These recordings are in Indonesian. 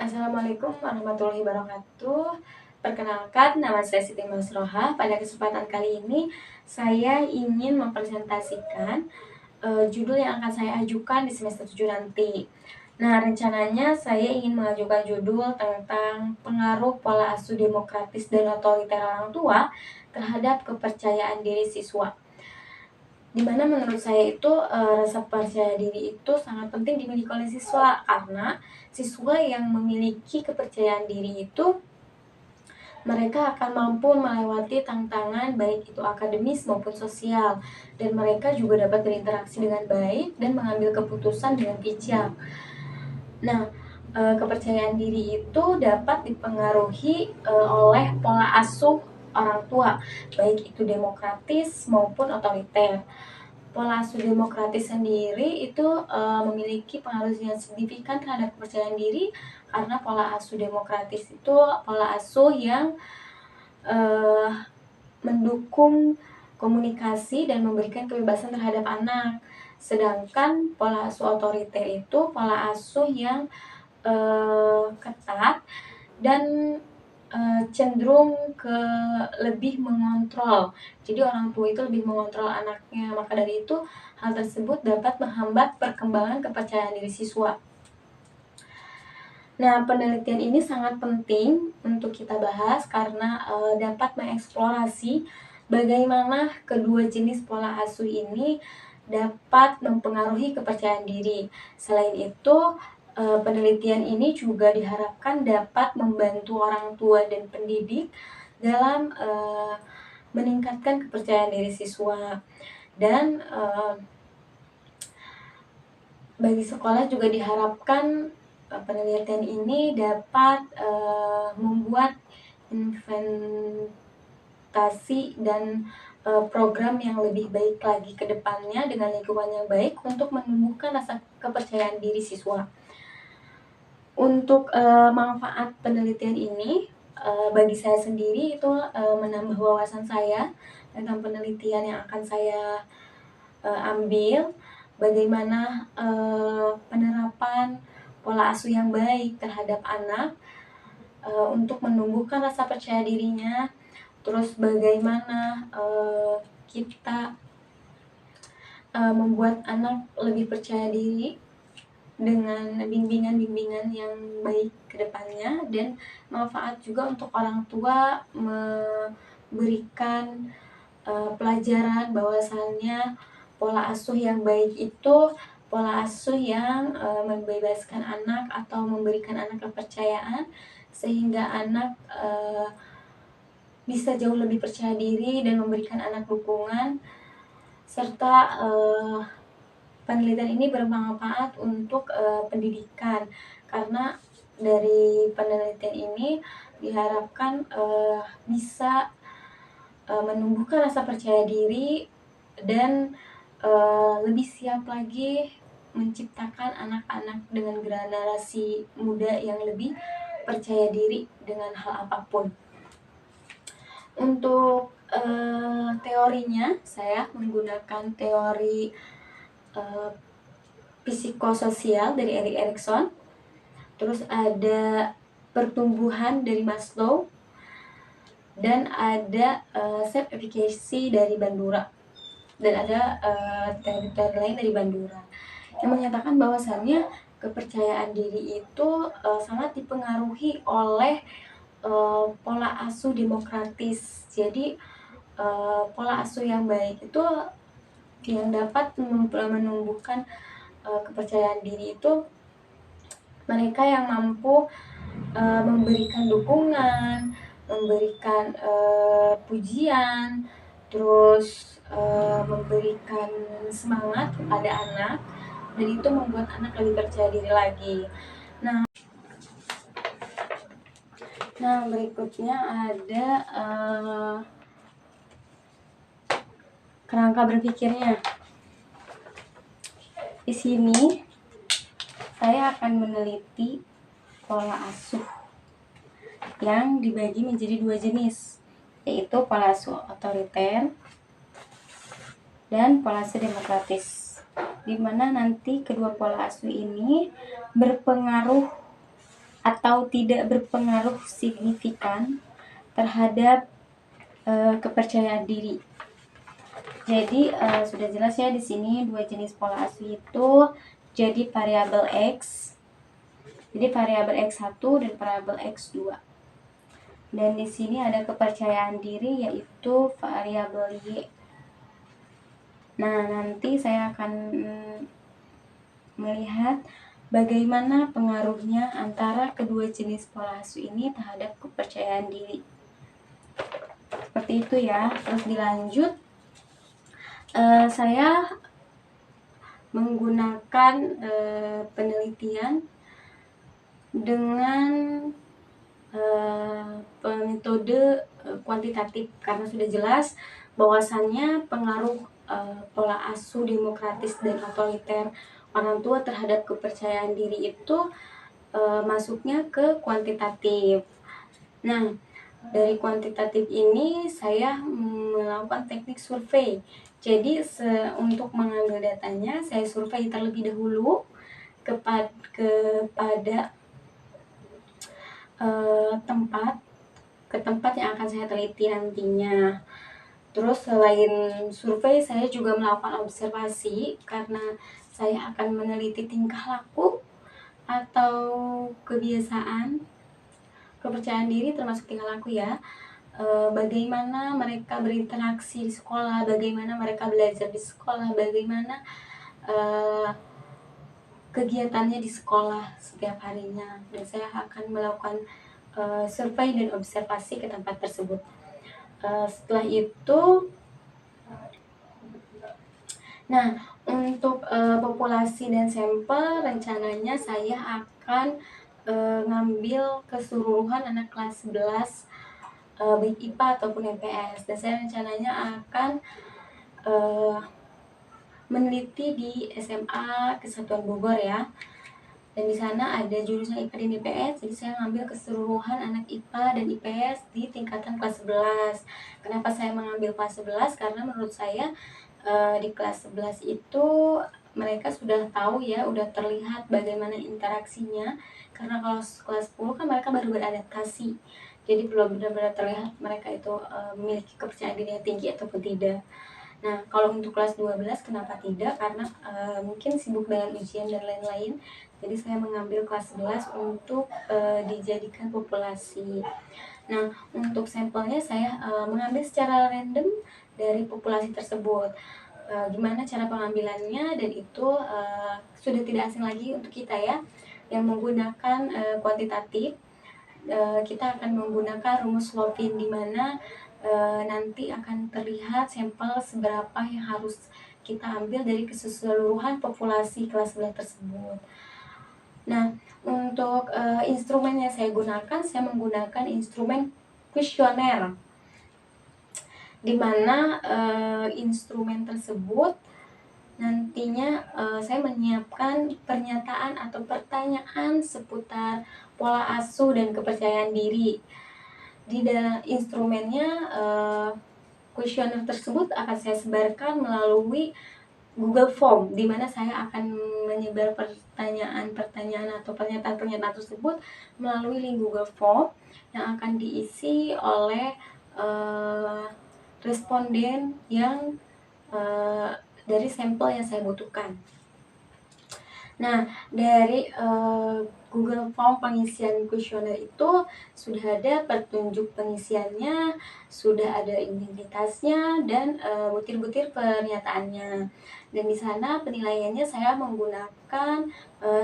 Assalamualaikum warahmatullahi wabarakatuh. Perkenalkan, nama saya Siti Masroha. Pada kesempatan kali ini, saya ingin mempresentasikan judul yang akan saya ajukan di semester 7 nanti. Nah, rencananya saya ingin mengajukan judul tentang pengaruh pola asuh demokratis dan otoriter orang tua terhadap kepercayaan diri siswa. Dimana menurut saya itu rasa percaya diri itu sangat penting dimiliki oleh siswa, karena siswa yang memiliki kepercayaan diri itu mereka akan mampu melewati tantangan baik itu akademis maupun sosial, dan mereka juga dapat berinteraksi dengan baik dan mengambil keputusan dengan bijak. Nah, kepercayaan diri itu dapat dipengaruhi oleh pola asuh orang tua, baik itu demokratis maupun otoriter. Pola asuh demokratis sendiri itu memiliki pengaruh yang signifikan terhadap kepercayaan diri, karena pola asuh demokratis itu pola asuh yang mendukung komunikasi dan memberikan kebebasan terhadap anak. Sedangkan pola asuh otoriter itu pola asuh yang ketat dan cenderung ke lebih mengontrol. Jadi orang tua itu lebih mengontrol anaknya. Maka dari itu, hal tersebut dapat menghambat perkembangan kepercayaan diri siswa. Nah, penelitian ini sangat penting untuk kita bahas karena dapat mengeksplorasi bagaimana kedua jenis pola asuh ini dapat mempengaruhi kepercayaan diri. Selain itu, penelitian ini juga diharapkan dapat membantu orang tua dan pendidik dalam meningkatkan kepercayaan diri siswa. Dan bagi sekolah juga diharapkan penelitian ini dapat membuat investasi dan program yang lebih baik lagi ke depannya dengan lingkungan yang baik untuk menumbuhkan rasa kepercayaan diri siswa. Untuk manfaat penelitian ini, bagi saya sendiri itu menambah wawasan saya tentang penelitian yang akan saya ambil, bagaimana penerapan pola asuh yang baik terhadap anak untuk menumbuhkan rasa percaya dirinya, terus bagaimana kita membuat anak lebih percaya diri dengan bimbingan-bimbingan yang baik ke depannya, dan manfaat juga untuk orang tua memberikan pelajaran bahwasannya pola asuh yang baik itu pola asuh yang membebaskan anak atau memberikan anak kepercayaan sehingga anak bisa jauh lebih percaya diri dan memberikan anak dukungan, serta penelitian ini bermanfaat untuk pendidikan, karena dari penelitian ini diharapkan bisa menumbuhkan rasa percaya diri dan lebih siap lagi menciptakan anak-anak dengan generasi muda yang lebih percaya diri dengan hal apapun. Untuk teorinya, saya menggunakan teori psikososial dari Erik Erikson, terus ada pertumbuhan dari Maslow, dan ada self-efficacy dari Bandura, dan ada teori-teori lain dari Bandura yang menyatakan bahwasannya kepercayaan diri itu sangat dipengaruhi oleh pola asuh demokratis. Jadi pola asuh yang baik itu yang dapat menumbuhkan kepercayaan diri itu mereka yang mampu memberikan dukungan, memberikan pujian, terus memberikan semangat kepada anak, dan itu membuat anak lebih percaya diri lagi. Nah, berikutnya ada kerangka berpikirnya. Di sini saya akan meneliti pola asuh yang dibagi menjadi dua jenis, yaitu pola asuh otoriter dan pola asuh demokratis, di mana nanti kedua pola asuh ini berpengaruh atau tidak berpengaruh signifikan terhadap kepercayaan diri. Jadi sudah jelas ya di sini dua jenis pola asuh itu jadi variabel X. Jadi variabel X1 dan variabel X2. Dan di sini ada kepercayaan diri yaitu variabel Y. Nah, nanti saya akan melihat bagaimana pengaruhnya antara kedua jenis pola asuh ini terhadap kepercayaan diri. Seperti itu ya. Terus dilanjut, saya menggunakan penelitian dengan metode kuantitatif karena sudah jelas bahwasannya pengaruh pola asuh demokratis dan otoriter orang tua terhadap kepercayaan diri itu masuknya ke kuantitatif. Nah, dari kuantitatif ini saya melakukan teknik survei. Jadi untuk mengambil datanya saya survei terlebih dahulu kepada tempat yang akan saya teliti nantinya. Terus selain survei, saya juga melakukan observasi karena saya akan meneliti tingkah laku atau kebiasaan, kepercayaan diri termasuk tingkah laku ya. Bagaimana mereka berinteraksi di sekolah, bagaimana mereka belajar di sekolah, bagaimana kegiatannya di sekolah setiap harinya. Dan saya akan melakukan survei dan observasi ke tempat tersebut. Setelah itu, nah untuk populasi dan sampel rencananya saya akan ngambil keseluruhan anak kelas 11 baik IPA ataupun MPS, dan saya rencananya akan meneliti di SMA Kesatuan Bogor ya. Dan di sana ada jurusan IPA dan IPS, jadi saya ngambil keseluruhan anak IPA dan IPS di tingkatan kelas 11. Kenapa saya mengambil kelas 11? Karena menurut saya di kelas 11 itu mereka sudah tahu ya, udah terlihat bagaimana interaksinya. Karena kalau kelas 10 kan mereka baru beradaptasi, jadi belum benar-benar terlihat mereka itu memiliki kepercayaan diri yang tinggi ataupun tidak. Nah, kalau untuk kelas 12 kenapa tidak? Karena mungkin sibuk dengan ujian dan lain-lain. Jadi saya mengambil kelas 11 untuk dijadikan populasi. Nah, untuk sampelnya saya mengambil secara random dari populasi tersebut. Gimana cara pengambilannya, dan itu sudah tidak asing lagi untuk kita ya, yang menggunakan kuantitatif. Kita akan menggunakan rumus Slovin, di mana nanti akan terlihat sampel seberapa yang harus kita ambil dari keseluruhan populasi kelas 11 tersebut. Nah, untuk instrumen yang saya gunakan, saya menggunakan instrumen kuesioner, di mana instrumen tersebut nantinya saya menyiapkan pernyataan atau pertanyaan seputar pola asuh dan kepercayaan diri. Di dalam instrumennya, kuesioner tersebut akan saya sebarkan melalui Google Form, di mana saya akan menyebar pertanyaan-pertanyaan atau pernyataan-pernyataan tersebut melalui link Google Form yang akan diisi oleh responden yang dari sampel yang saya butuhkan. Nah, dari Google Form pengisian kuesioner itu sudah ada petunjuk pengisiannya, sudah ada identitasnya, dan butir-butir pernyataannya. Dan di sana penilaiannya saya menggunakan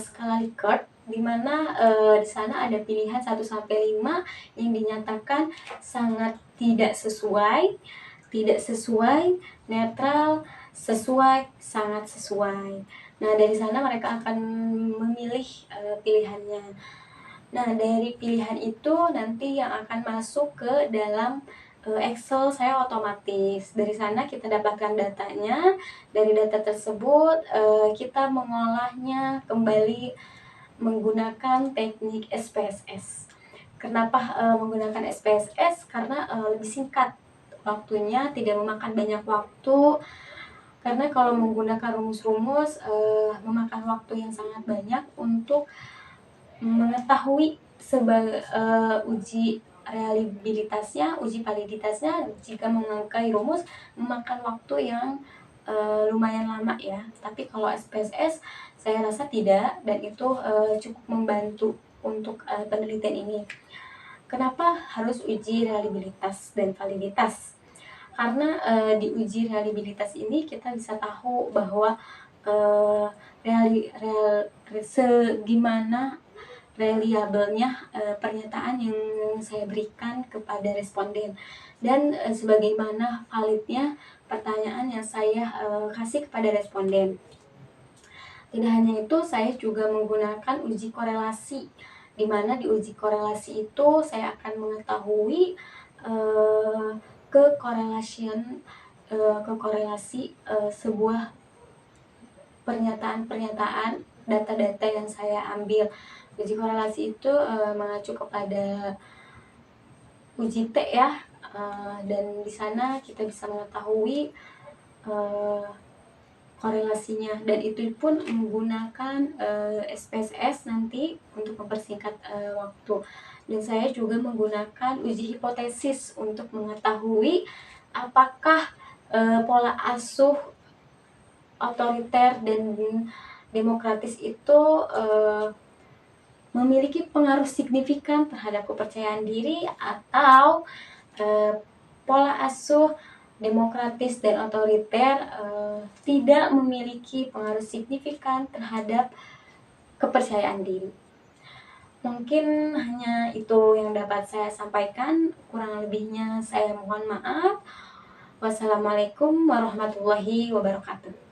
skala Likert, di mana di sana ada pilihan 1 sampai 5 yang dinyatakan sangat tidak sesuai, netral, sesuai, sangat sesuai. Nah, dari sana mereka akan memilih pilihannya. Nah, dari pilihan itu nanti yang akan masuk ke dalam Excel saya otomatis. Dari sana kita dapatkan datanya. Dari data tersebut kita mengolahnya kembali menggunakan teknik SPSS. Kenapa menggunakan SPSS? Karena lebih singkat waktunya, tidak memakan banyak waktu. Karena kalau menggunakan rumus-rumus memakan waktu yang sangat banyak untuk mengetahui uji reliabilitasnya, uji validitasnya jika menguasai rumus memakan waktu yang lumayan lama ya. Tapi kalau SPSS saya rasa tidak, dan itu cukup membantu untuk penelitian ini. Kenapa harus uji reliabilitas dan validitas? Karena di uji reliabilitas ini kita bisa tahu bahwa uh, segimana reliabelnya pernyataan yang saya berikan kepada responden, dan sebagaimana validnya pertanyaan yang saya kasih kepada responden. Tidak hanya itu, saya juga menggunakan uji korelasi, di mana di uji korelasi itu saya akan mengetahui kekorelasi sebuah pernyataan-pernyataan, data-data yang saya ambil. Uji korelasi itu mengacu kepada uji T ya, dan di sana kita bisa mengetahui korelasinya, dan itu pun menggunakan SPSS nanti untuk mempersingkat waktu. Dan saya juga menggunakan uji hipotesis untuk mengetahui apakah pola asuh otoriter dan demokratis itu memiliki pengaruh signifikan terhadap kepercayaan diri, atau pola asuh demokratis dan otoriter tidak memiliki pengaruh signifikan terhadap kepercayaan diri. Mungkin hanya itu yang dapat saya sampaikan, kurang lebihnya saya mohon maaf. Wassalamualaikum warahmatullahi wabarakatuh.